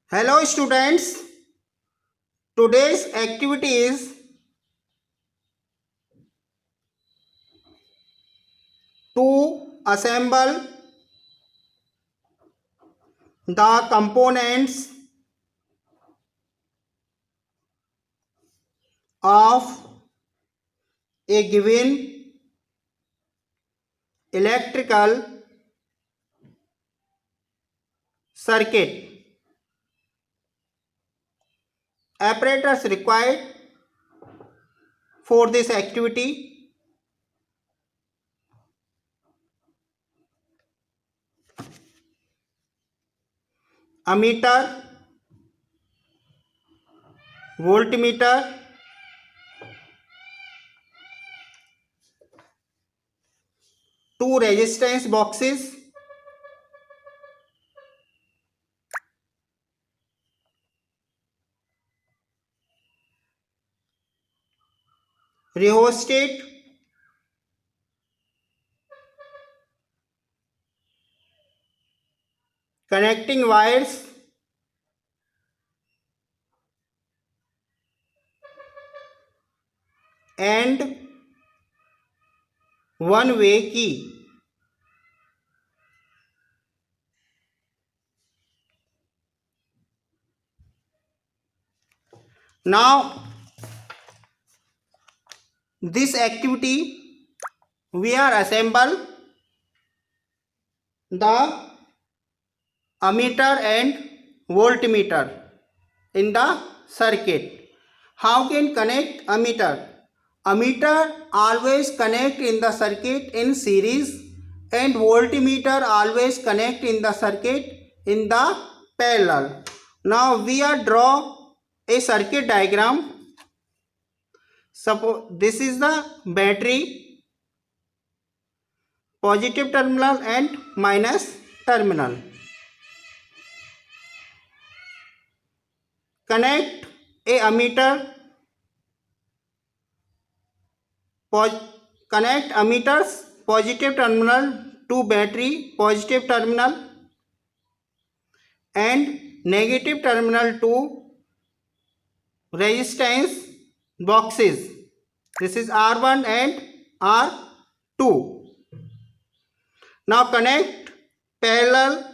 Hello students, today's activity is to assemble the components of a given electrical circuit. Apparatus required for this activity: ammeter, voltmeter, two resistance boxes, rheostat, connecting wires, and one-way key. Now, this activity we are assemble the ammeter and voltmeter in the circuit. How can connect ammeter? Ammeter always connect in the circuit in series and voltmeter always connect in the circuit in the parallel. Now we are draw a circuit diagram. Suppose this is the battery, positive terminal and minus terminal. Connect a ammeter, connect ammeters positive terminal to battery positive terminal and negative terminal to resistance boxes. This is R1 and R2. Now connect parallel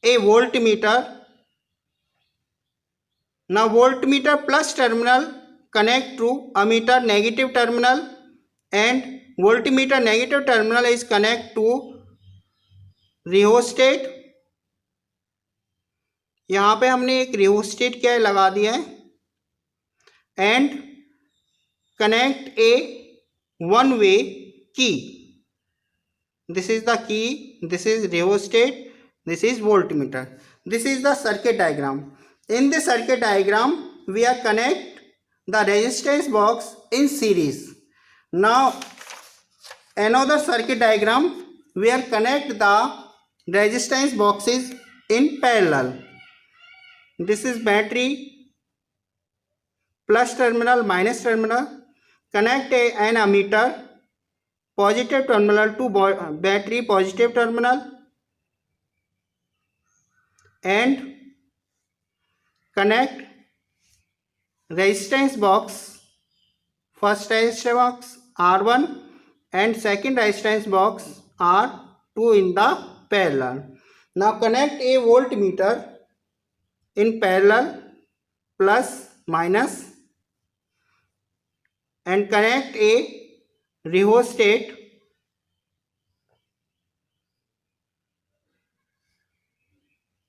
a voltmeter. Now voltmeter plus terminal connect to ammeter negative terminal and voltmeter negative terminal is connect to rheostat. यहाँ पे हमने एक rheostat क्या लगा दिया है and connect a one way key. This is the key, this is rheostat, this is voltmeter. This is the circuit diagram. In the circuit diagram we are connect the resistance box in series. Now another circuit diagram we are connect the resistance boxes in parallel. This is battery plus terminal minus terminal. Connect an ammeter positive terminal to battery positive terminal and connect resistance box, first resistance box R1 and second resistance box R2 in the parallel. Now connect a voltmeter in parallel plus minus and connect a rheostat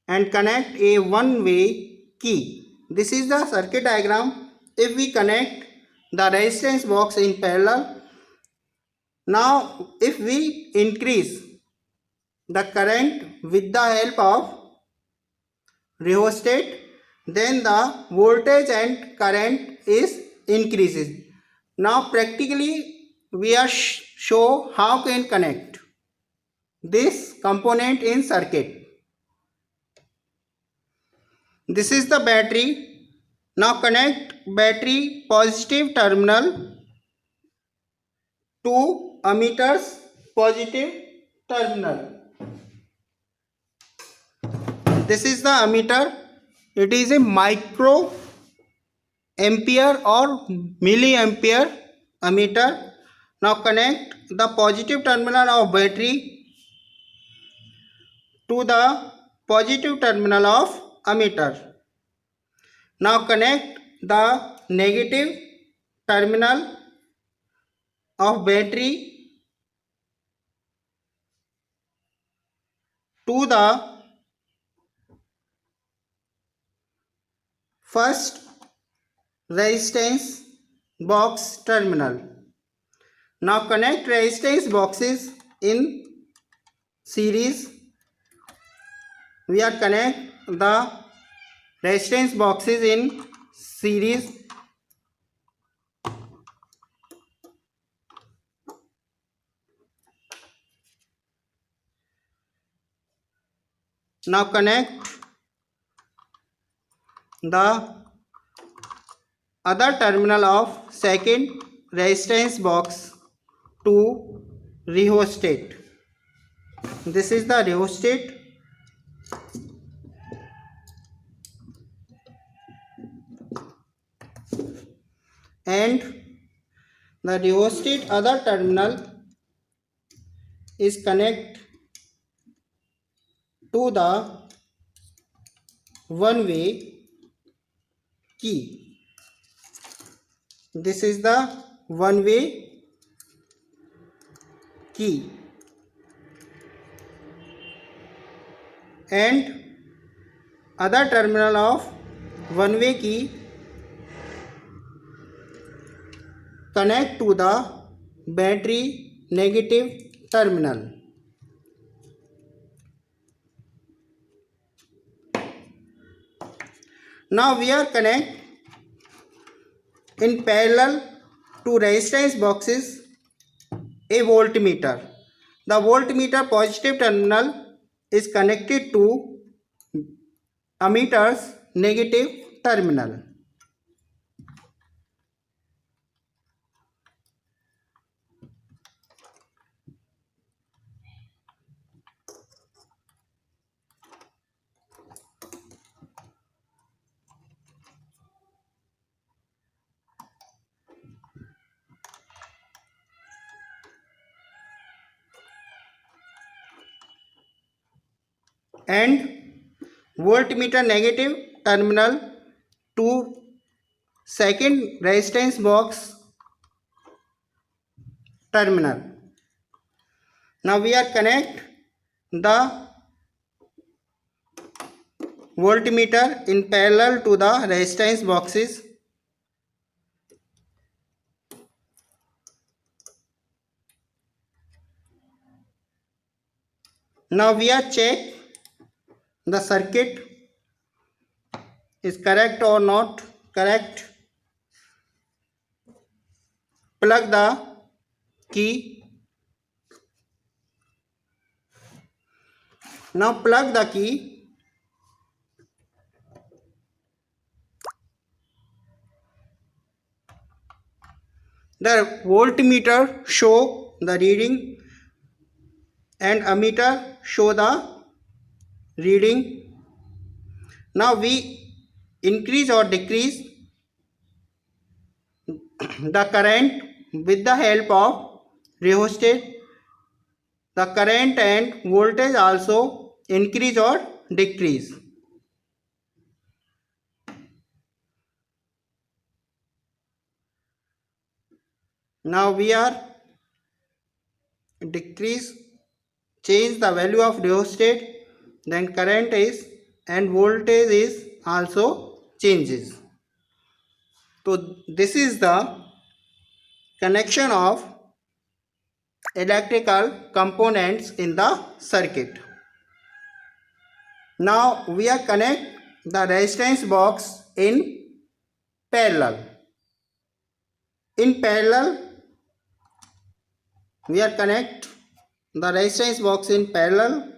and connect a one-way key. This is the circuit diagram. If we connect the resistance box in parallel, now if we increase the current with the help of rheostat, then the voltage and current is increases. Now practically we are show how can connect this component in circuit. This is the battery. Now connect battery positive terminal to ammeters positive terminal. This is the ammeter It is a micro ampere or milliampere ammeter. Now connect the positive terminal of battery to the positive terminal of ammeter. Now connect the negative terminal of battery to the first resistance box terminal. Now connect resistance boxes in series. We are connect the resistance boxes in series. Now connect the other terminal of second resistance box to rheostat. This is the rheostat. And the rheostat other terminal is connect to the one way key. This is the one way key, and other terminal of one way key connect to the battery negative terminal. Now we are connect in parallel to resistance boxes a voltmeter. The voltmeter positive terminal is connected to ammeter's negative terminal. And voltmeter negative terminal to second resistance box terminal. Now we are connect the voltmeter in parallel to the resistance boxes. Now we are check the circuit is correct or not correct. Plug the key. Now plug the key. The voltmeter show the reading and ammeter show the reading. Now we increase or decrease the current with the help of rheostat. The current and voltage also increase or decrease. Now we are decrease, change the value of rheostat, then current is and voltage is also changes. So this is the connection of electrical components in the circuit. Now we are connect the resistance box in parallel. In parallel we are connect the resistance box in parallel.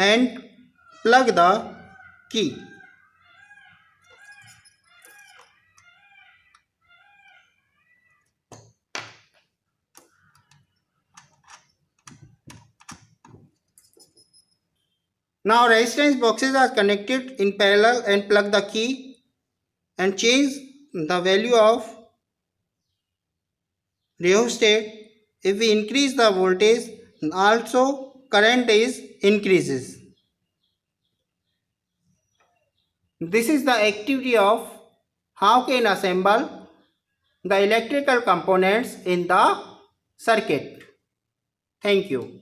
and plug the key. Now resistance boxes are connected in parallel and plug the key and change the value of rheostat. If we increase the voltage, also current is increases. This is the activity of how can assemble the electrical components in the circuit. Thank you.